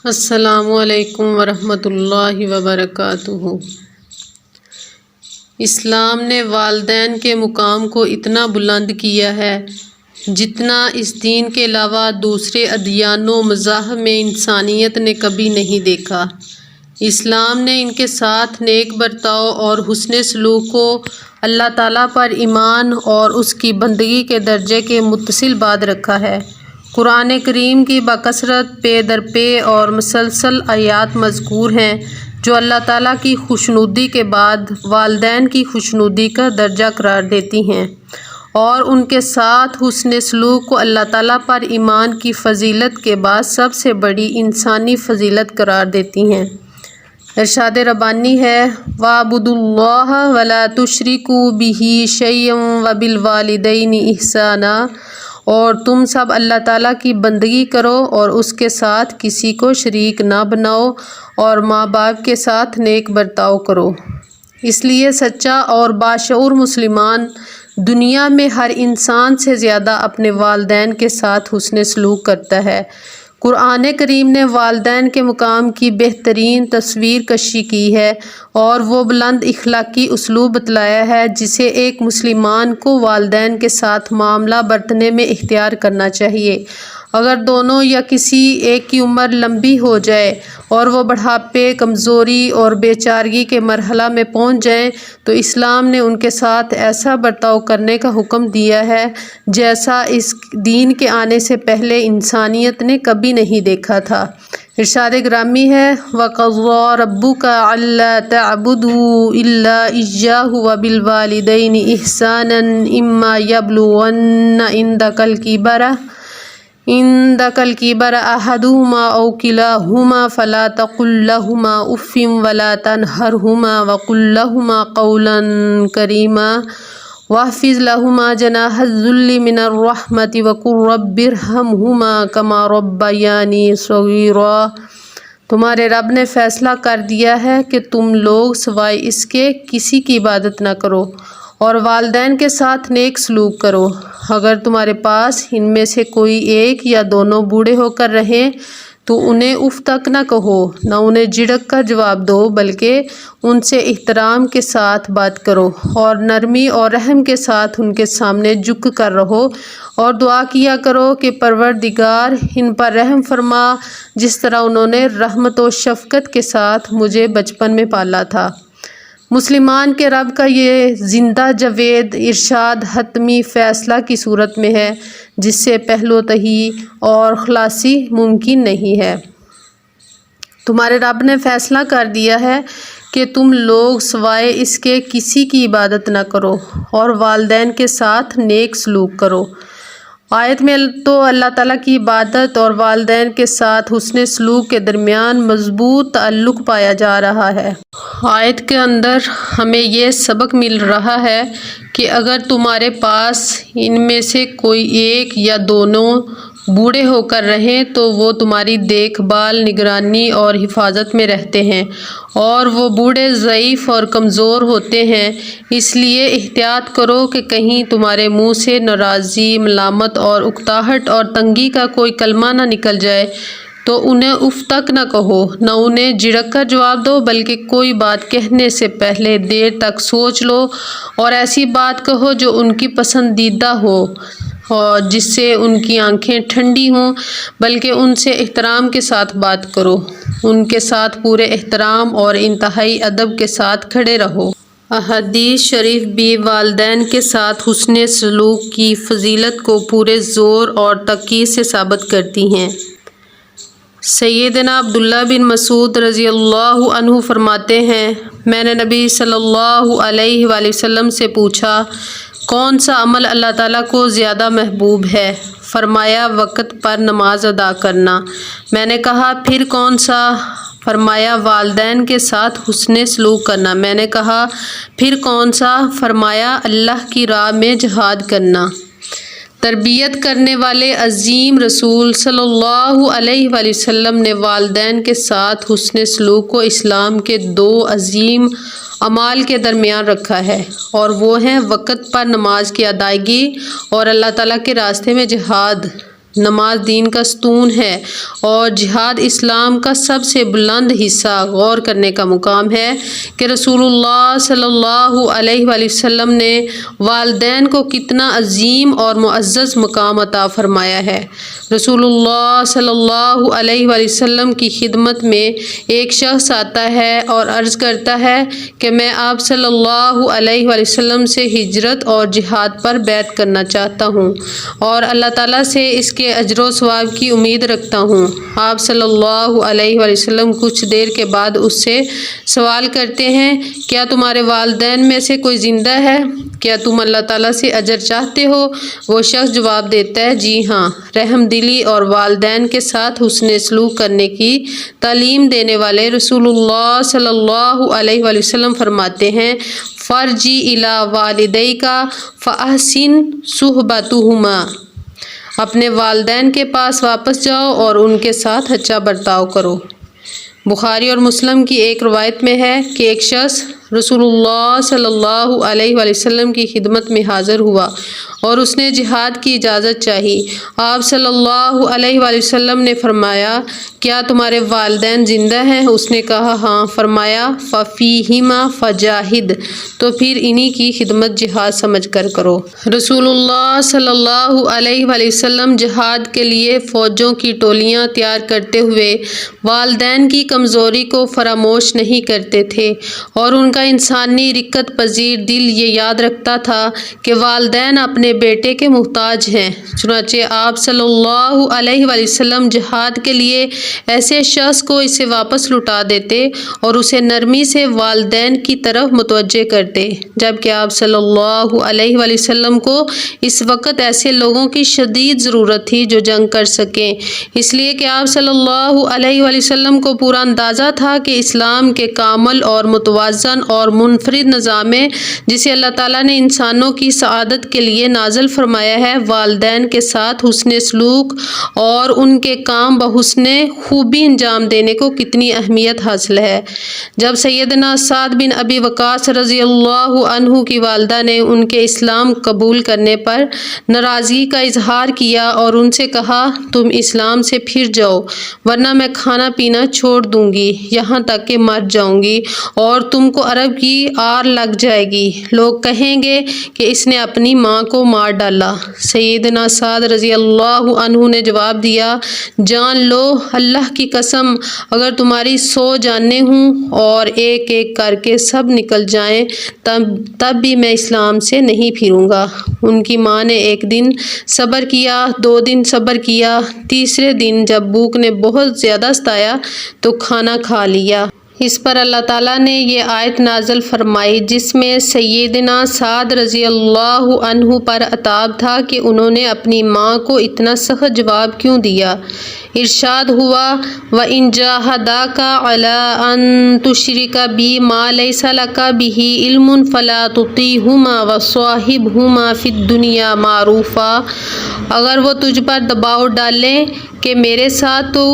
السلام علیکم ورحمۃ اللہ وبرکاتہ۔ اسلام نے والدین کے مقام کو اتنا بلند کیا ہے جتنا اس دین کے علاوہ دوسرے ادیان و مذاہب میں انسانیت نے کبھی نہیں دیکھا۔ اسلام نے ان کے ساتھ نیک برتاؤ اور حسن سلوک کو اللہ تعالیٰ پر ایمان اور اس کی بندگی کے درجے کے متصل بعد رکھا ہے۔ قرآن کریم کی بکثرت پے در پے اور مسلسل آیات مذکور ہیں جو اللہ تعالیٰ کی خوشنودی کے بعد والدین کی خوشنودی کا درجہ قرار دیتی ہیں اور ان کے ساتھ حسن سلوک کو اللہ تعالیٰ پر ایمان کی فضیلت کے بعد سب سے بڑی انسانی فضیلت قرار دیتی ہیں۔ ارشاد ربانی ہے وَاعْبُدُوا اللَّهَ وَلَا تُشْرِكُوا بِهِ شَيْئًا وَبِالْوَالِدَيْنِ إِحْسَانًا، اور تم سب اللہ تعالیٰ کی بندگی کرو اور اس کے ساتھ کسی کو شریک نہ بناؤ اور ماں باپ کے ساتھ نیک برتاؤ کرو۔ اس لیے سچا اور باشعور مسلمان دنیا میں ہر انسان سے زیادہ اپنے والدین کے ساتھ حسن سلوک کرتا ہے۔ قرآن کریم نے والدین کے مقام کی بہترین تصویر کشی کی ہے اور وہ بلند اخلاقی اسلوب بتلایا ہے جسے ایک مسلمان کو والدین کے ساتھ معاملہ برتنے میں اختیار کرنا چاہیے۔ اگر دونوں یا کسی ایک کی عمر لمبی ہو جائے اور وہ بڑھاپے، کمزوری اور بے چارگی کے مرحلہ میں پہنچ جائیں تو اسلام نے ان کے ساتھ ایسا برتاؤ کرنے کا حکم دیا ہے جیسا اس دین کے آنے سے پہلے انسانیت نے کبھی نہیں دیکھا تھا۔ ارشاد گرامی ہے وَقَضَىٰ رَبُّكَ أَلَّا تَعْبُدُوا إِلَّا إِيَّاهُ وَبِالْوَالِدَيْنِ إِحْسَانًا إِمَّا يَبْلُغَنَّ عِندَكَ الْكِبَرَ أَحَدُهُمَا أَوْ كِلَاهُمَا فَلَا تَقُل لَّهُمَا أُفٍّ وَلَا تَنْهَرْهُمَا وَقُل لَّهُمَا قَوْلًا كَرِيمًا وَاخْفِضْ لَهُمَا جَنَاحَ الذُّلِّ مِنَ الرَّحْمَةِ وَقُل رَّبِّ ارْحَمْهُمَا كَمَا رَبَّيَانِي صَغِيرًا۔ تمہارے رب نے فیصلہ کر دیا ہے کہ تم لوگ سوائے اس کے کسی کی عبادت نہ کرو اور والدین کے ساتھ نیک سلوک کرو۔ اگر تمہارے پاس ان میں سے کوئی ایک یا دونوں بوڑھے ہو کر رہیں تو انہیں اف تک نہ کہو، نہ انہیں جھڑک کر جواب دو، بلکہ ان سے احترام کے ساتھ بات کرو اور نرمی اور رحم کے ساتھ ان کے سامنے جھک کر رہو اور دعا کیا کرو کہ پروردگار ان پر رحم فرما جس طرح انہوں نے رحمت و شفقت کے ساتھ مجھے بچپن میں پالا تھا۔ مسلمان کے رب کا یہ زندہ جاوید ارشاد حتمی فیصلہ کی صورت میں ہے جس سے پہلو تہی اور خلاصی ممکن نہیں ہے۔ تمہارے رب نے فیصلہ کر دیا ہے کہ تم لوگ سوائے اس کے کسی کی عبادت نہ کرو اور والدین کے ساتھ نیک سلوک کرو۔ آیت میں تو اللہ تعالیٰ کی عبادت اور والدین کے ساتھ حسن سلوک کے درمیان مضبوط تعلق پایا جا رہا ہے۔ آیت کے اندر ہمیں یہ سبق مل رہا ہے کہ اگر تمہارے پاس ان میں سے کوئی ایک یا دونوں بوڑھے ہو کر رہیں تو وہ تمہاری دیکھ بھال، نگرانی اور حفاظت میں رہتے ہیں اور وہ بوڑھے ضعیف اور کمزور ہوتے ہیں، اس لیے احتیاط کرو کہ کہیں تمہارے منہ سے ناراضی، ملامت اور اکتاہٹ اور تنگی کا کوئی کلمہ نہ نکل جائے تو انہیں اف تک نہ کہو، نہ انہیں جھڑک کر جواب دو، بلکہ کوئی بات کہنے سے پہلے دیر تک سوچ لو اور ایسی بات کہو جو ان کی پسندیدہ ہو اور جس سے ان کی آنکھیں ٹھنڈی ہوں، بلکہ ان سے احترام کے ساتھ بات کرو، ان کے ساتھ پورے احترام اور انتہائی ادب کے ساتھ کھڑے رہو۔ احادیث شریف بھی والدین کے ساتھ حسن سلوک کی فضیلت کو پورے زور اور تاکید سے ثابت کرتی ہیں۔ سیدنا عبداللہ بن مسعود رضی اللہ عنہ فرماتے ہیں میں نے نبی صلی اللہ علیہ وآلہ وسلم سے پوچھا کون سا عمل اللہ تعالیٰ کو زیادہ محبوب ہے؟ فرمایا وقت پر نماز ادا کرنا۔ میں نے کہا پھر کون سا؟ فرمایا والدین کے ساتھ حسن سلوک کرنا۔ میں نے کہا پھر کون سا؟ فرمایا اللہ کی راہ میں جہاد کرنا۔ تربیت کرنے والے عظیم رسول صلی اللہ علیہ وآلہ وسلم نے والدین کے ساتھ حسن سلوک کو اسلام کے دو عظیم اعمال کے درمیان رکھا ہے اور وہ ہیں وقت پر نماز کی ادائیگی اور اللہ تعالیٰ کے راستے میں جہاد۔ نماز دین کا ستون ہے اور جہاد اسلام کا سب سے بلند حصہ۔ غور کرنے کا مقام ہے کہ رسول اللہ صلی اللہ علیہ وآلہ وسلم نے والدین کو کتنا عظیم اور معزز مقام عطا فرمایا ہے۔ رسول اللہ صلی اللہ علیہ وآلہ وسلم کی خدمت میں ایک شخص آتا ہے اور عرض کرتا ہے کہ میں آپ صلی اللہ علیہ وآلہ وسلم سے ہجرت اور جہاد پر بیعت کرنا چاہتا ہوں اور اللہ تعالیٰ سے اس کے اجر و ثواب کی امید رکھتا ہوں۔ آپ صلی اللہ علیہ وآلہ وسلم کچھ دیر کے بعد اس سے سوال کرتے ہیں، کیا تمہارے والدین میں سے کوئی زندہ ہے؟ کیا تم اللہ تعالیٰ سے اجر چاہتے ہو؟ وہ شخص جواب دیتا ہے، جی ہاں۔ رحم دلی اور والدین کے ساتھ حسن سلوک کرنے کی تعلیم دینے والے رسول اللہ صلی اللہ علیہ وآلہ وسلم فرماتے ہیں، فارجی الی والدیک فاحسن صحبتہما، اپنے والدین کے پاس واپس جاؤ اور ان کے ساتھ اچھا برتاؤ کرو۔ بخاری اور مسلم کی ایک روایت میں ہے کہ ایک شخص رسول اللہ صلی اللہ علیہ وآلہ وسلم کی خدمت میں حاضر ہوا اور اس نے جہاد کی اجازت چاہی۔ آپ صلی اللہ علیہ وآلہ وسلم نے فرمایا، کیا تمہارے والدین زندہ ہیں؟ اس نے کہا ہاں۔ فرمایا، فَفِيهِمَا فَجَاهِدْ، تو پھر انہی کی خدمت جہاد سمجھ کر کرو۔ رسول اللہ صلی اللہ علیہ وآلہ وسلم جہاد کے لیے فوجوں کی ٹولیاں تیار کرتے ہوئے والدین کی کمزوری کو فراموش نہیں کرتے تھے اور ان کا انسانی رقت پذیر دل یہ یاد رکھتا تھا کہ والدین اپنے بیٹے کے محتاج ہیں۔ چنانچہ آپ صلی اللہ علیہ وآلہ وسلم جہاد کے لیے ایسے شخص کو اسے واپس لوٹا دیتے اور اسے نرمی سے والدین کی طرف متوجہ کرتے، جبکہ آپ صلی اللہ علیہ وآلہ وسلم کو اس وقت ایسے لوگوں کی شدید ضرورت تھی جو جنگ کر سکیں، اس لیے کہ آپ صلی اللہ علیہ وآلہ وسلم کو پورا اندازہ تھا کہ اسلام کے کامل اور متوازن اور منفرد نظام میں جسے اللہ تعالیٰ نے انسانوں کی سعادت کے لیے نازل فرمایا ہے، والدین کے ساتھ حسن سلوک اور ان کے کام بحسن خوبی انجام دینے کو کتنی اہمیت حاصل ہے۔ جب سیدنا سعد بن ابی وقاص رضی اللہ عنہ کی والدہ نے ان کے اسلام قبول کرنے پر ناراضگی کا اظہار کیا اور ان سے کہا، تم اسلام سے پھر جاؤ ورنہ میں کھانا پینا چھوڑ دوں گی یہاں تک کہ مر جاؤں گی اور تم کو عرب کی آر لگ جائے گی، لوگ کہیں گے کہ اس نے اپنی ماں کو مار ڈالا۔ سیدنا سعد رضی اللہ عنہ نے جواب دیا، جان لو اللہ کی قسم، اگر تمہاری 100 جانیں ہوں اور ایک ایک کر کے سب نکل جائیں تب بھی میں اسلام سے نہیں پھروں گا۔ ان کی ماں نے ایک دن صبر کیا، 2 دن صبر کیا، تیسرے دن جب بھوک نے بہت زیادہ ستایا تو کھانا کھا لیا۔ اس پر اللہ تعالیٰ نے یہ آیت نازل فرمائی جس میں سیدنا سعد رضی اللہ عنہ پر عتاب تھا کہ انہوں نے اپنی ماں کو اتنا سخت جواب کیوں دیا۔ ارشاد ہوا، وَإِن جَاهَدَاكَ عَلَىٰ أَن تُشْرِكَ بِي مَا لَيْسَ لَكَ بِهِ عِلْمٌ فَلَا تُطِعْهُمَا وَصَاحِبْهُمَا فِي الدُّنْيَا مَعْرُوفًا، اگر وہ تجھ پر دباؤ ڈالیں کہ میرے ساتھ تو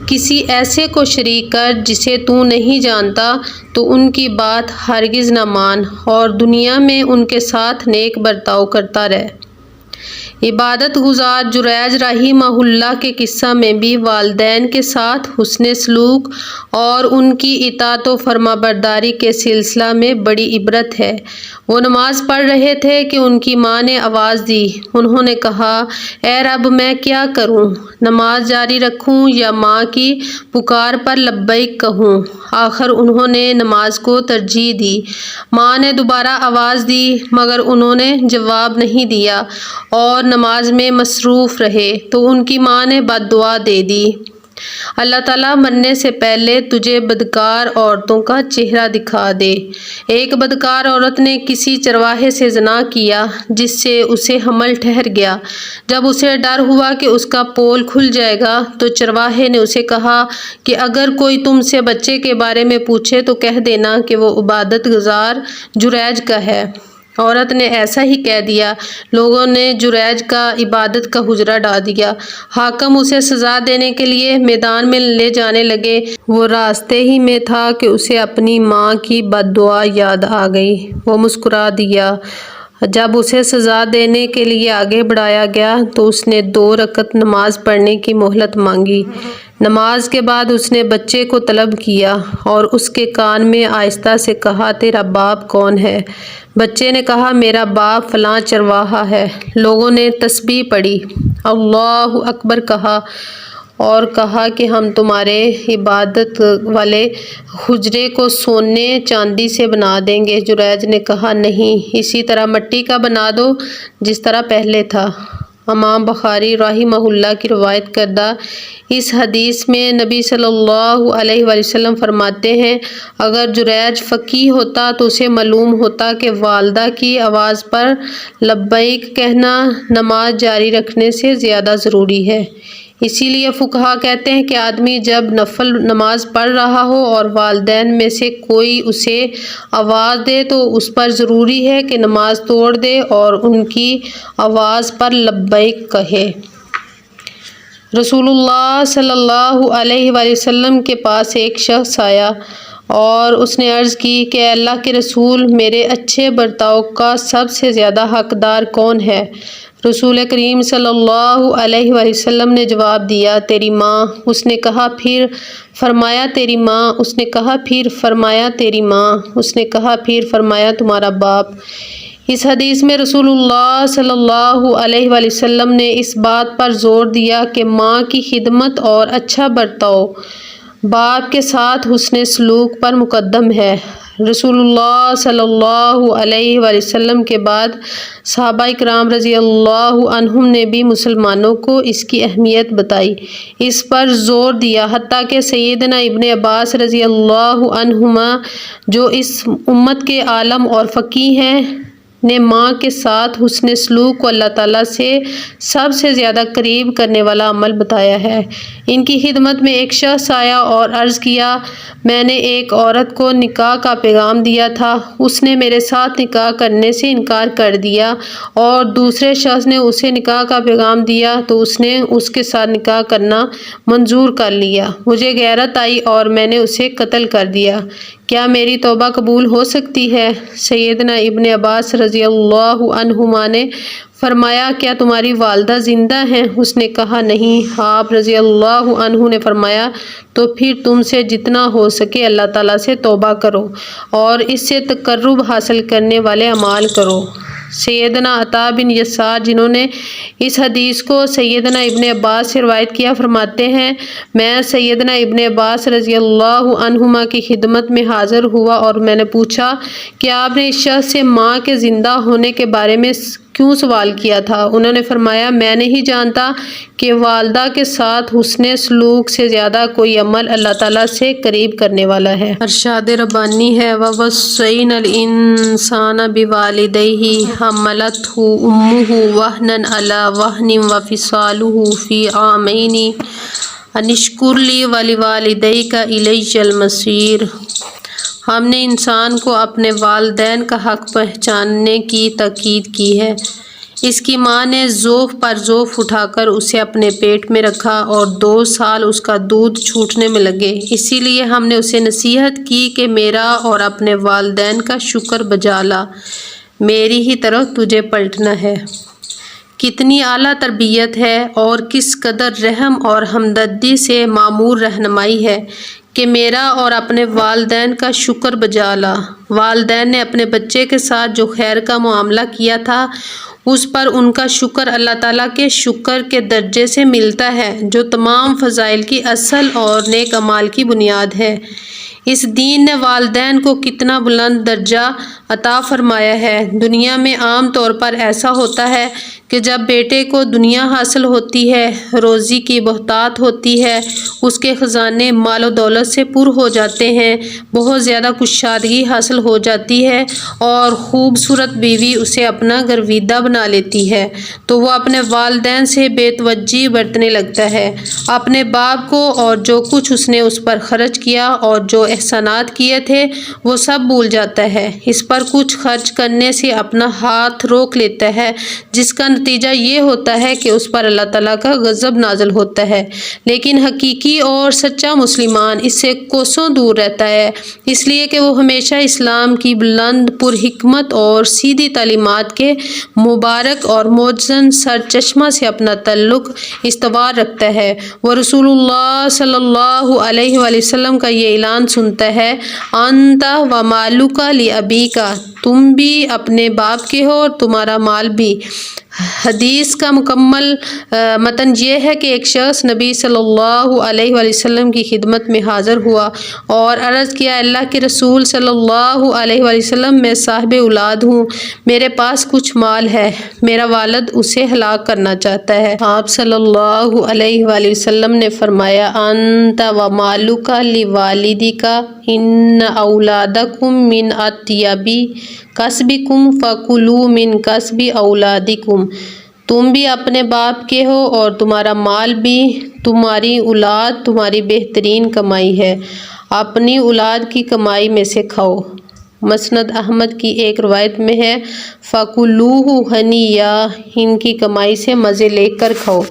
کسی ایسے کو شریک کر جسے تو نہیں جانتا تو ان کی بات ہرگز نہ مان اور دنیا میں ان کے ساتھ نیک برتاؤ کرتا رہ۔ عبادت گزار جریج رحمہ اللہ کے قصہ میں بھی والدین کے ساتھ حسن سلوک اور ان کی اطاعت و فرمانبرداری کے سلسلہ میں بڑی عبرت ہے۔ وہ نماز پڑھ رہے تھے کہ ان کی ماں نے آواز دی۔ انہوں نے کہا، اے رب میں کیا کروں، نماز جاری رکھوں یا ماں کی پکار پر لبیک کہوں؟ آخر انہوں نے نماز کو ترجیح دی۔ ماں نے دوبارہ آواز دی مگر انہوں نے جواب نہیں دیا اور نماز میں مصروف رہے تو ان کی ماں نے بد دعا دے دی، اللہ تعالیٰ مرنے سے پہلے تجھے بدکار عورتوں کا چہرہ دکھا دے۔ ایک بدکار عورت نے کسی چرواہے سے زنا کیا جس سے اسے حمل ٹھہر گیا۔ جب اسے ڈر ہوا کہ اس کا پول کھل جائے گا تو چرواہے نے اسے کہا کہ اگر کوئی تم سے بچے کے بارے میں پوچھے تو کہہ دینا کہ وہ عبادت گزار جریج کا ہے۔ عورت نے ایسا ہی کہہ دیا۔ لوگوں نے جریج کا عبادت کا حجرہ ڈھا دیا۔ حاکم اسے سزا دینے کے لیے میدان میں لے جانے لگے۔ وہ راستے ہی میں تھا کہ اسے اپنی ماں کی بد دعا یاد آ گئی۔ وہ مسکرا دیا جب اسے سزا دینے کے لیے آگے بڑھایا گیا تو اس نے 2 رکعت نماز پڑھنے کی مہلت مانگی۔ نماز کے بعد اس نے بچے کو طلب کیا اور اس کے کان میں آہستہ سے کہا، تیرا باپ کون ہے؟ بچے نے کہا، میرا باپ فلاں چرواہا ہے۔ لوگوں نے تسبیح پڑھی، اللہ اکبر کہا اور کہا کہ ہم تمہارے عبادت والے حجرے کو سونے چاندی سے بنا دیں گے۔ جریج نے کہا، نہیں، اسی طرح مٹی کا بنا دو جس طرح پہلے تھا۔ امام بخاری رحمہ اللہ کی روایت کردہ اس حدیث میں نبی صلی اللہ علیہ وآلہ وسلم فرماتے ہیں، اگر جریج فقیہ ہوتا تو اسے معلوم ہوتا کہ والدہ کی آواز پر لبیک کہنا نماز جاری رکھنے سے زیادہ ضروری ہے۔ اسی لیے فقہا کہتے ہیں کہ آدمی جب نفل نماز پڑھ رہا ہو اور والدین میں سے کوئی اسے آواز دے تو اس پر ضروری ہے کہ نماز توڑ دے اور ان کی آواز پر لبیک کہے۔ رسول اللہ صلی اللہ علیہ وآلہ وسلم کے پاس ایک شخص آیا اور اس نے عرض کی کہ اے اللہ کے رسول، میرے اچھے برتاؤ کا سب سے زیادہ حقدار کون ہے؟ رسول کریم صلی اللہ علیہ وآلہ وسلم نے جواب دیا، تیری ماں۔ اس نے کہا، پھر؟ فرمایا، تیری ماں۔ اس نے کہا، پھر؟ فرمایا، تیری ماں۔ اس نے کہا، پھر؟ فرمایا، تمہارا باپ۔ اس حدیث میں رسول اللہ صلی اللہ علیہ وآلہ وسلم نے اس بات پر زور دیا کہ ماں کی خدمت اور اچھا برتاؤ باپ کے ساتھ حسن سلوک پر مقدم ہے۔ رسول اللہ صلی اللہ علیہ وآلہ وسلم کے بعد صحابہ کرام رضی اللہ عنہم نے بھی مسلمانوں کو اس کی اہمیت بتائی، اس پر زور دیا، حتیٰ کہ سیدنا ابن عباس رضی اللہ عنہما جو اس امت کے عالم اور فقیہ ہیں نے ماں کے ساتھ حسن سلوک کو اللہ تعالیٰ سے سب سے زیادہ قریب کرنے والا عمل بتایا ہے۔ ان کی خدمت میں ایک شخص آیا اور عرض کیا، میں نے ایک عورت کو نکاح کا پیغام دیا تھا، اس نے میرے ساتھ نکاح کرنے سے انکار کر دیا، اور دوسرے شخص نے اسے نکاح کا پیغام دیا تو اس نے اس کے ساتھ نکاح کرنا منظور کر لیا۔ مجھے غیرت آئی اور میں نے اسے قتل کر دیا، کیا میری توبہ قبول ہو سکتی ہے؟ سیدنا ابن عباس رضی اللہ عنہما نے فرمایا، کیا تمہاری والدہ زندہ ہیں؟ اس نے کہا، نہیں۔ آپ رضی اللہ عنہ نے فرمایا، تو پھر تم سے جتنا ہو سکے اللہ تعالیٰ سے توبہ کرو اور اس سے تقرب حاصل کرنے والے اعمال کرو۔ سیدنا عطا بن یسار جنہوں نے اس حدیث کو سیدنا ابن عباس سے روایت کیا فرماتے ہیں، میں سیدنا ابن عباس رضی اللہ عنہما کی خدمت میں حاضر ہوا اور میں نے پوچھا کہ آپ نے اس شخص سے ماں کے زندہ ہونے کے بارے میں کیوں سوال کیا تھا؟ انہوں نے فرمایا، میں نہیں جانتا کہ والدہ کے ساتھ حسن سلوک سے زیادہ کوئی عمل اللہ تعالیٰ سے قریب کرنے والا ہے۔ ارشاد ربانی ہے، وَوَصَّيْنَا الْإِنسَانَ بِوَالِدَيْهِ حَمَلَتْهُ أُمُّهُ وَهْنًا عَلَى وَهْنٍ وَفِصَالُهُ فِي عَامَيْنِ أَنِ اشْكُرْ لِي وَلِوَالِدَيْكَ إِلَيَّ الْمَصِيرُ۔ ہم نے انسان کو اپنے والدین کا حق پہچاننے کی تاکید کی ہے۔ اس کی ماں نے ذوق پر ذوق اٹھا کر اسے اپنے پیٹ میں رکھا اور 2 سال اس کا دودھ چھوٹنے میں لگے، اسی لیے ہم نے اسے نصیحت کی کہ میرا اور اپنے والدین کا شکر بجا لا، میری ہی طرف تجھے پلٹنا ہے۔ کتنی اعلیٰ تربیت ہے اور کس قدر رحم اور ہمدردی سے معمور رہنمائی ہے کہ میرا اور اپنے والدین کا شکر بجا لا۔ والدین نے اپنے بچے کے ساتھ جو خیر کا معاملہ کیا تھا اس پر ان کا شکر اللہ تعالیٰ کے شکر کے درجے سے ملتا ہے جو تمام فضائل کی اصل اور نیک اعمال کی بنیاد ہے۔ اس دین نے والدین کو کتنا بلند درجہ عطا فرمایا ہے۔ دنیا میں عام طور پر ایسا ہوتا ہے کہ جب بیٹے کو دنیا حاصل ہوتی ہے، روزی کی بہتات ہوتی ہے، اس کے خزانے مال و دولت سے پر ہو جاتے ہیں، بہت زیادہ کشادگی حاصل ہو جاتی ہے اور خوبصورت بیوی اسے اپنا گرویدہ بنا لیتی ہے، تو وہ اپنے والدین سے بے توجہی برتنے لگتا ہے، اپنے باپ کو اور جو کچھ اس نے اس پر خرچ کیا اور جو احسانات کیے تھے وہ سب بھول جاتا ہے۔ اس پر پر کچھ خرچ کرنے سے اپنا ہاتھ روک لیتا ہے، جس کا نتیجہ یہ ہوتا ہے کہ اس پر اللہ تعالیٰ کا غضب نازل ہوتا ہے، لیکن حقیقی اور سچا مسلمان اس سے کوسوں دور رہتا ہے، اس لیے کہ وہ ہمیشہ اسلام کی بلند پرحکمت اور سیدھی تعلیمات کے مبارک اور معزز سرچشمہ سے اپنا تعلق استوار رکھتا ہے۔ وہ رسول اللہ صلی اللہ علیہ وآلہ وسلم کا یہ اعلان سنتا ہے، انت و مالک لابیک، تم بھی اپنے باپ کے ہو اور تمہارا مال بھی۔ حدیث کا مکمل متن یہ ہے کہ ایک شخص نبی صلی اللہ علیہ وآلہ وسلم کی خدمت میں حاضر ہوا اور عرض کیا، اللہ کے رسول صلی اللہ علیہ وآلہ وسلم، میں صاحب اولاد ہوں، میرے پاس کچھ مال ہے، میرا والد اسے ہلاک کرنا چاہتا ہے۔ آپ صلی اللہ علیہ وآلہ وسلم نے فرمایا، انت و مالک لوالدیک، ان اولادکم من اطیب کسبکم فکلوا من کسب اولادکم، تم بھی اپنے باپ کے ہو اور تمہارا مال بھی، تمہاری اولاد تمہاری بہترین کمائی ہے، اپنی اولاد کی کمائی میں سے کھاؤ۔ مسند احمد کی ایک روایت میں ہے، فَكُلُوهُ هَنِيًّا، ان کی کمائی سے مزے لے کر کھاؤ۔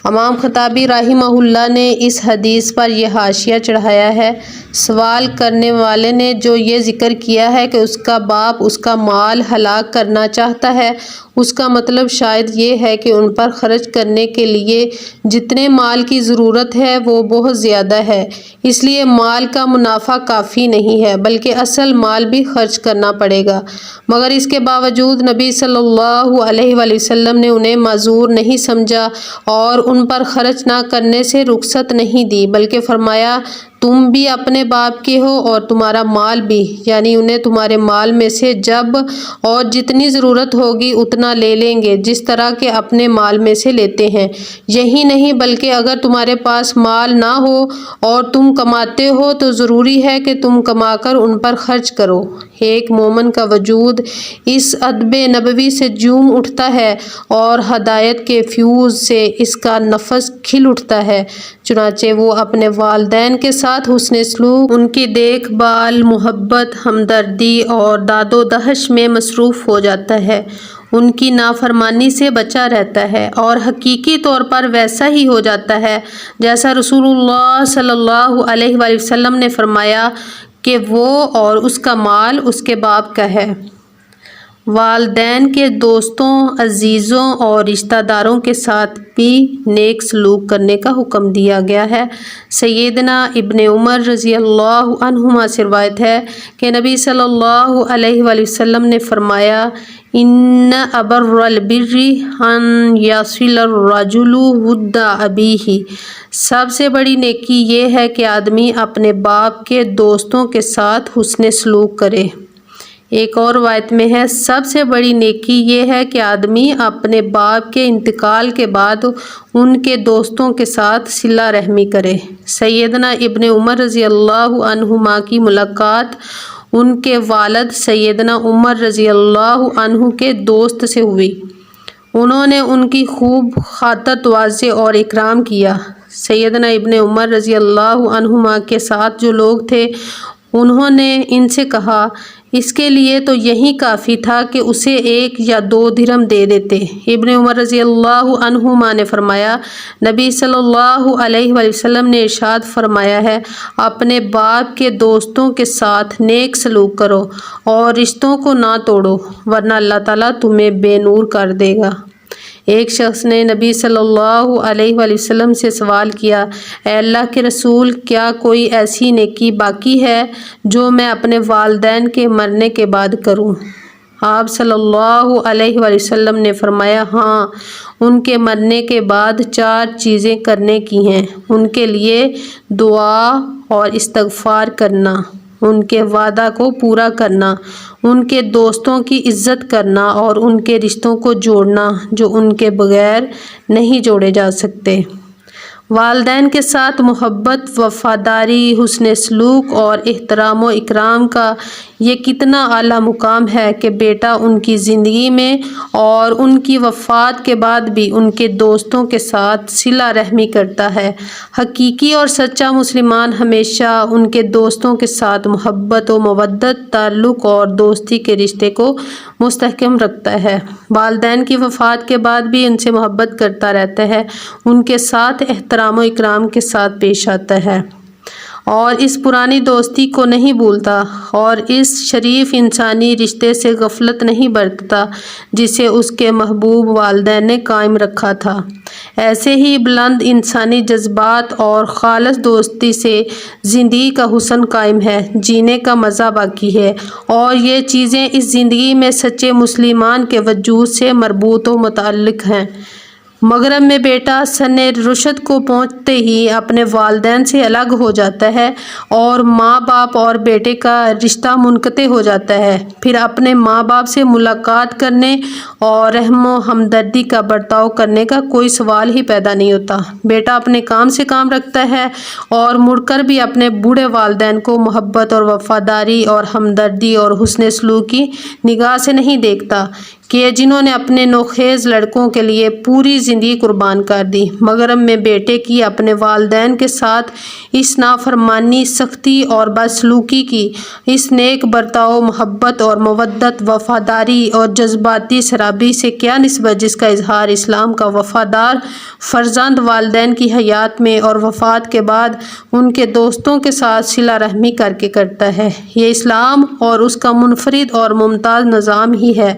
امام خطابی رحمہ اللہ نے اس حدیث پر یہ حاشیہ چڑھایا ہے، سوال کرنے والے نے جو یہ ذکر کیا ہے کہ اس کا باپ اس کا مال ہلاک کرنا چاہتا ہے، اس کا مطلب شاید یہ ہے کہ ان پر خرچ کرنے کے لیے جتنے مال کی ضرورت ہے وہ بہت زیادہ ہے، اس لیے مال کا منافع کافی نہیں ہے بلکہ اصل مال بھی خرچ کرنا پڑے گا۔ مگر اس کے باوجود نبی صلی اللہ علیہ وآلہ وسلم نے انہیں معذور نہیں سمجھا اور ان پر خرچ نہ کرنے سے رخصت نہیں دی، بلکہ فرمایا، تم بھی اپنے باپ کے ہو اور تمہارا مال بھی، یعنی انہیں تمہارے مال میں سے جب اور جتنی ضرورت ہوگی اتنا لے لیں گے، جس طرح کہ اپنے مال میں سے لیتے ہیں۔ یہی نہیں بلکہ اگر تمہارے پاس مال نہ ہو اور تم کماتے ہو تو ضروری ہے کہ تم کما کر ان پر خرچ کرو۔ ایک مومن کا وجود اس ادب نبوی سے جوم اٹھتا ہے اور ہدایت کے فیوز سے اس کا نفس کھل اٹھتا ہے، چنانچہ وہ اپنے والدین کے ساتھ حسن سلوک، ان کی دیکھ بھال، محبت، ہمدردی اور داد و دہش میں مصروف ہو جاتا ہے، ان کی نافرمانی سے بچا رہتا ہے اور حقیقی طور پر ویسا ہی ہو جاتا ہے جیسا رسول اللہ صلی اللہ علیہ وآلہ وسلم نے فرمایا کہ وہ اور اس کا مال اس کے باپ کا ہے۔ والدین کے دوستوں، عزیزوں اور رشتہ داروں کے ساتھ بھی نیک سلوک کرنے کا حکم دیا گیا ہے۔ سیدنا ابن عمر رضی اللہ عنہما سے روایت ہے کہ نبی صلی اللہ علیہ وآلہ وسلم نے فرمایا، ان ابر البر ان یصل الرجل ود ابیہ، سب سے بڑی نیکی یہ ہے کہ آدمی اپنے باپ کے دوستوں کے ساتھ حسن سلوک کرے۔ ایک اور روایت میں ہے، سب سے بڑی نیکی یہ ہے کہ آدمی اپنے باپ کے انتقال کے بعد ان کے دوستوں کے ساتھ صلہ رحمی کرے۔ سیدنا ابن عمر رضی اللہ عنہما کی ملاقات ان کے والد سیدنا عمر رضی اللہ عنہ کے دوست سے ہوئی، انہوں نے ان کی خوب خاطر تواضع اور اکرام کیا۔ سیدنا ابن عمر رضی اللہ عنہما کے ساتھ جو لوگ تھے انہوں نے ان سے کہا، اس کے لیے تو یہی کافی تھا کہ اسے 1 یا 2 درہم دے دیتے۔ ابن عمر رضی اللہ عنہما نے فرمایا، نبی صلی اللہ علیہ وآلہ وسلم نے ارشاد فرمایا ہے، اپنے باپ کے دوستوں کے ساتھ نیک سلوک کرو اور رشتوں کو نہ توڑو، ورنہ اللہ تعالیٰ تمہیں بے نور کر دے گا۔ ایک شخص نے نبی صلی اللہ علیہ وآلہ وسلم سے سوال کیا، اے اللہ کے رسول، کیا کوئی ایسی نیکی باقی ہے جو میں اپنے والدین کے مرنے کے بعد کروں؟ آپ صلی اللہ علیہ وآلہ وسلم نے فرمایا، ہاں، ان کے مرنے کے بعد 4 چیزیں کرنے کی ہیں، ان کے لیے دعا اور استغفار کرنا، ان کے وعدہ کو پورا کرنا، ان کے دوستوں کی عزت کرنا اور ان کے رشتوں کو جوڑنا جو ان کے بغیر نہیں جوڑے جا سکتے۔ والدین کے ساتھ محبت، وفاداری، حسن سلوک اور احترام و اکرام کا یہ کتنا اعلیٰ مقام ہے کہ بیٹا ان کی زندگی میں اور ان کی وفات کے بعد بھی ان کے دوستوں کے ساتھ صلہ رحمی کرتا ہے۔ حقیقی اور سچا مسلمان ہمیشہ ان کے دوستوں کے ساتھ محبت و مودت، تعلق اور دوستی کے رشتے کو مستحکم رکھتا ہے، والدین کی وفات کے بعد بھی ان سے محبت کرتا رہتا ہے، ان کے ساتھ احترام و اکرام کے ساتھ پیش آتا ہے اور اس پرانی دوستی کو نہیں بھولتا اور اس شریف انسانی رشتے سے غفلت نہیں برتتا جسے اس کے محبوب والدین نے قائم رکھا تھا۔ ایسے ہی بلند انسانی جذبات اور خالص دوستی سے زندگی کا حسن قائم ہے، جینے کا مزہ باقی ہے، اور یہ چیزیں اس زندگی میں سچے مسلمان کے وجود سے مربوط و متعلق ہیں۔ مغرب میں بیٹا سن رشد کو پہنچتے ہی اپنے والدین سے الگ ہو جاتا ہے اور ماں باپ اور بیٹے کا رشتہ منقطع ہو جاتا ہے، پھر اپنے ماں باپ سے ملاقات کرنے اور رحم و ہمدردی کا برتاؤ کرنے کا کوئی سوال ہی پیدا نہیں ہوتا۔ بیٹا اپنے کام سے کام رکھتا ہے اور مڑ کر بھی اپنے بوڑھے والدین کو محبت اور وفاداری اور ہمدردی اور حسن سلوک کی نگاہ سے نہیں دیکھتا کہ جنہوں نے اپنے نوخیز لڑکوں کے لیے پوری زندگی قربان کر دی۔ مغرب میں بیٹے کی اپنے والدین کے ساتھ اس نافرمانی، سختی اور بدسلوکی کی، اس نیک برتاؤ، محبت اور مودت، وفاداری اور جذباتی سرابی سے کیا نسبت جس کا اظہار اسلام کا وفادار فرزند والدین کی حیات میں اور وفات کے بعد ان کے دوستوں کے ساتھ صلہ رحمی کر کے کرتا ہے۔ یہ اسلام اور اس کا منفرد اور ممتاز نظام ہی ہے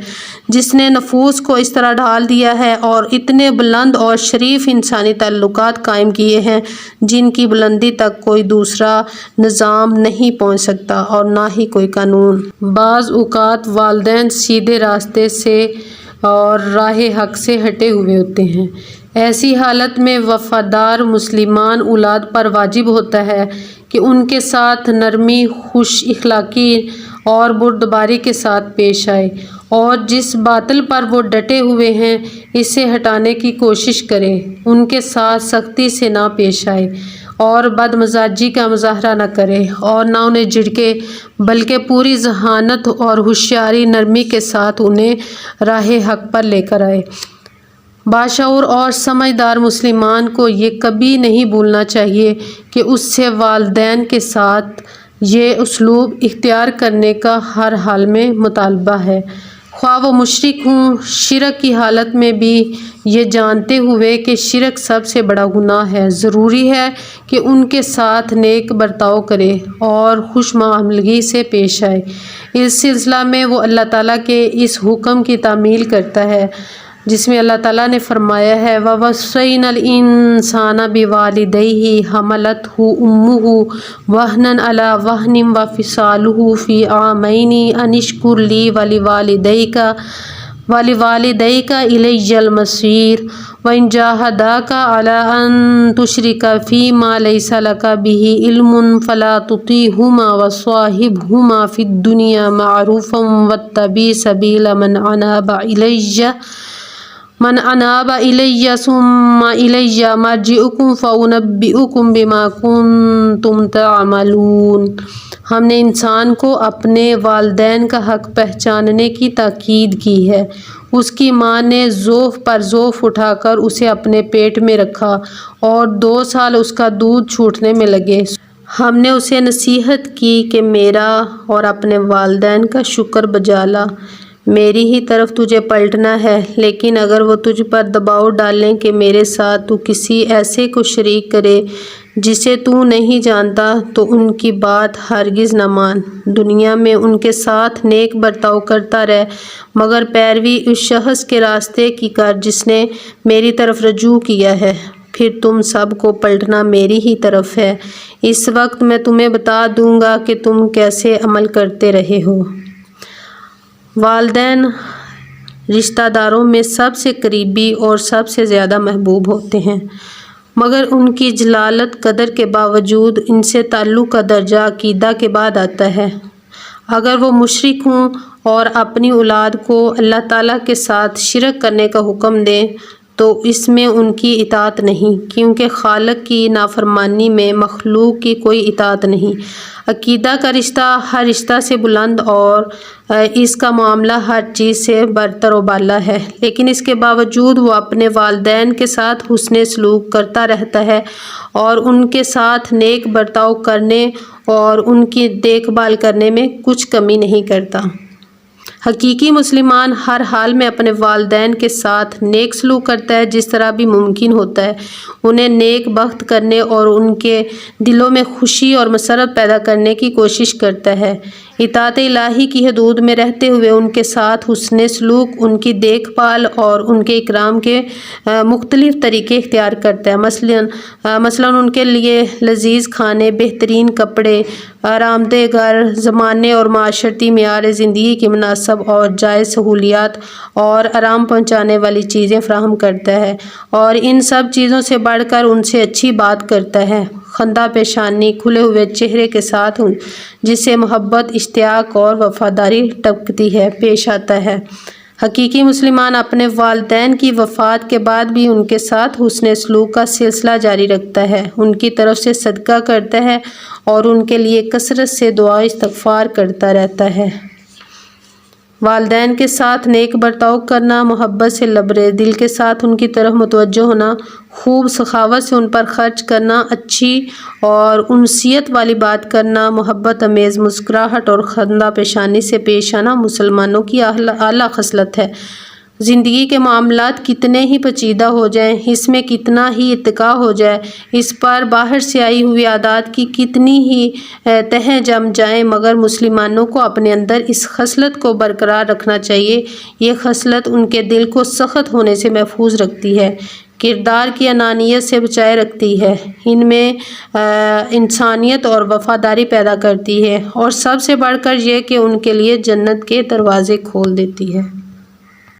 جس نے نفوس کو اس طرح ڈھال دیا ہے اور اتنے بلند اور شریف انسانی تعلقات قائم کیے ہیں جن کی بلندی تک کوئی دوسرا نظام نہیں پہنچ سکتا اور نہ ہی کوئی قانون۔ بعض اوقات والدین سیدھے راستے سے اور راہ حق سے ہٹے ہوئے ہوتے ہیں۔ ایسی حالت میں وفادار مسلمان اولاد پر واجب ہوتا ہے کہ ان کے ساتھ نرمی، خوش اخلاقی اور بردباری کے ساتھ پیش آئے اور جس باطل پر وہ ڈٹے ہوئے ہیں اسے ہٹانے کی کوشش کرے، ان کے ساتھ سختی سے نہ پیش آئے اور بدمزاجی کا مظاہرہ نہ کرے اور نہ انہیں جھڑکے، بلکہ پوری ذہانت اور ہوشیاری نرمی کے ساتھ انہیں راہ حق پر لے کر آئے۔ باشعور اور سمجھدار مسلمان کو یہ کبھی نہیں بھولنا چاہیے کہ اس سے والدین کے ساتھ یہ اسلوب اختیار کرنے کا ہر حال میں مطالبہ ہے، خواہ وہ مشرک ہوں، شرک کی حالت میں بھی یہ جانتے ہوئے کہ شرک سب سے بڑا گناہ ہے۔ ضروری ہے کہ ان کے ساتھ نیک برتاؤ کرے اور خوش معاملگی سے پیش آئے۔ اس سلسلہ میں وہ اللہ تعالیٰ کے اس حکم کی تعمیل کرتا ہے جس میں اللہ تعالیٰ نے فرمایا ہے وَوَصَّيْنَا الْإِنسَانَ بِوَالِدَيْهِ حَمَلَتْهُ أُمُّهُ وَهْنًا عَلَى وَهْنٍ وَفِصَالُهُ فِي عَامَيْنِ أَنِ اشْكُرْ لِي وَلِوَالِدَيْكَ إِلَيَّ الْمَصِيرُ وَإِنْ جَاهَدَاكَ عَلَى أَن تُشْرِكَ فِي مَا لَيْسَ لَكَ بِهِ عِلْمٌ فَلَا تُطِعْهُمَا وَصَاحِبْهُمَا فِي الدُّنْيَا مَعْرُوفًا وَاتَّبِعْ سَبِيلَ مَنْ أَنَابَ إِلَيَّ ثُمَّ إِلَيَّ مَرْجِعُكُمْ فَأُنَبِّئُكُمْ بِمَا كُنْتُمْ تَعْمَلُونَ۔ ہم نے انسان کو اپنے والدین کا حق پہچاننے کی تاکید کی ہے۔ اس کی ماں نے ضعف پر ضعف اٹھا کر اسے اپنے پیٹ میں رکھا اور 2 سال اس کا دودھ چھوٹنے میں لگے۔ ہم نے اسے نصیحت کی کہ میرا اور اپنے والدین کا شکر بجا لا، میری ہی طرف تجھے پلٹنا ہے، لیکن اگر وہ تجھ پر دباؤ ڈالیں کہ میرے ساتھ تو کسی ایسے کو شریک کرے جسے تو نہیں جانتا تو ان کی بات ہرگز نہ مان۔ دنیا میں ان کے ساتھ نیک برتاؤ کرتا رہ، مگر پیروی اس شخص کے راستے کی کر جس نے میری طرف رجوع کیا ہے، پھر تم سب کو پلٹنا میری ہی طرف ہے۔ اس وقت میں تمہیں بتا دوں گا کہ تم کیسے عمل کرتے رہے ہو۔ والدین رشتہ داروں میں سب سے قریبی اور سب سے زیادہ محبوب ہوتے ہیں، مگر ان کی جلالت قدر کے باوجود ان سے تعلق کا درجہ عقیدہ کے بعد آتا ہے۔ اگر وہ مشرک ہوں اور اپنی اولاد کو اللہ تعالیٰ کے ساتھ شرک کرنے کا حکم دیں تو اس میں ان کی اطاعت نہیں، کیونکہ خالق کی نافرمانی میں مخلوق کی کوئی اطاعت نہیں۔ عقیدہ کا رشتہ ہر رشتہ سے بلند اور اس کا معاملہ ہر چیز سے برتر و بالا ہے، لیکن اس کے باوجود وہ اپنے والدین کے ساتھ حسن سلوک کرتا رہتا ہے اور ان کے ساتھ نیک برتاؤ کرنے اور ان کی دیکھ بھال کرنے میں کچھ کمی نہیں کرتا۔ حقیقی مسلمان ہر حال میں اپنے والدین کے ساتھ نیک سلوک کرتا ہے، جس طرح بھی ممکن ہوتا ہے انہیں نیک بخت کرنے اور ان کے دلوں میں خوشی اور مسرت پیدا کرنے کی کوشش کرتا ہے۔ اطاعت الہی کی حدود میں رہتے ہوئے ان کے ساتھ حسن سلوک، ان کی دیکھ بھال اور ان کے اکرام کے مختلف طریقے اختیار کرتا ہے، مثلاً ان کے لیے لذیذ کھانے، بہترین کپڑے، آرام دہ گھر، زمانے اور معاشرتی معیار زندگی کی مناسب اور جائز سہولیات اور آرام پہنچانے والی چیزیں فراہم کرتا ہے، اور ان سب چیزوں سے بڑھ کر ان سے اچھی بات کرتا ہے، خندہ پیشانی، کھلے ہوئے چہرے کے ساتھ جس سے محبت، اشتیاق اور وفاداری ٹپکتی ہے، پیش آتا ہے۔ حقیقی مسلمان اپنے والدین کی وفات کے بعد بھی ان کے ساتھ حسن سلوک کا سلسلہ جاری رکھتا ہے، ان کی طرف سے صدقہ کرتا ہے اور ان کے لیے کثرت سے دعا استغفار کرتا رہتا ہے۔ والدین کے ساتھ نیک برتاؤ کرنا، محبت سے لبریز دل کے ساتھ ان کی طرف متوجہ ہونا، خوب سخاوت سے ان پر خرچ کرنا، اچھی اور انسیت والی بات کرنا، محبت امیز مسکراہٹ اور خندہ پیشانی سے پیش آنا مسلمانوں کی اعلیٰ خصلت ہے۔ زندگی کے معاملات کتنے ہی پیچیدہ ہو جائیں، اس میں کتنا ہی اتقاء ہو جائے، اس پر باہر سے آئی ہوئی عادات کی کتنی ہی تہیں جم جائیں، مگر مسلمانوں کو اپنے اندر اس خصلت کو برقرار رکھنا چاہیے۔ یہ خصلت ان کے دل کو سخت ہونے سے محفوظ رکھتی ہے، کردار کی انانیت سے بچائے رکھتی ہے، ان میں انسانیت اور وفاداری پیدا کرتی ہے، اور سب سے بڑھ کر یہ کہ ان کے لیے جنت کے دروازے کھول دیتی ہے۔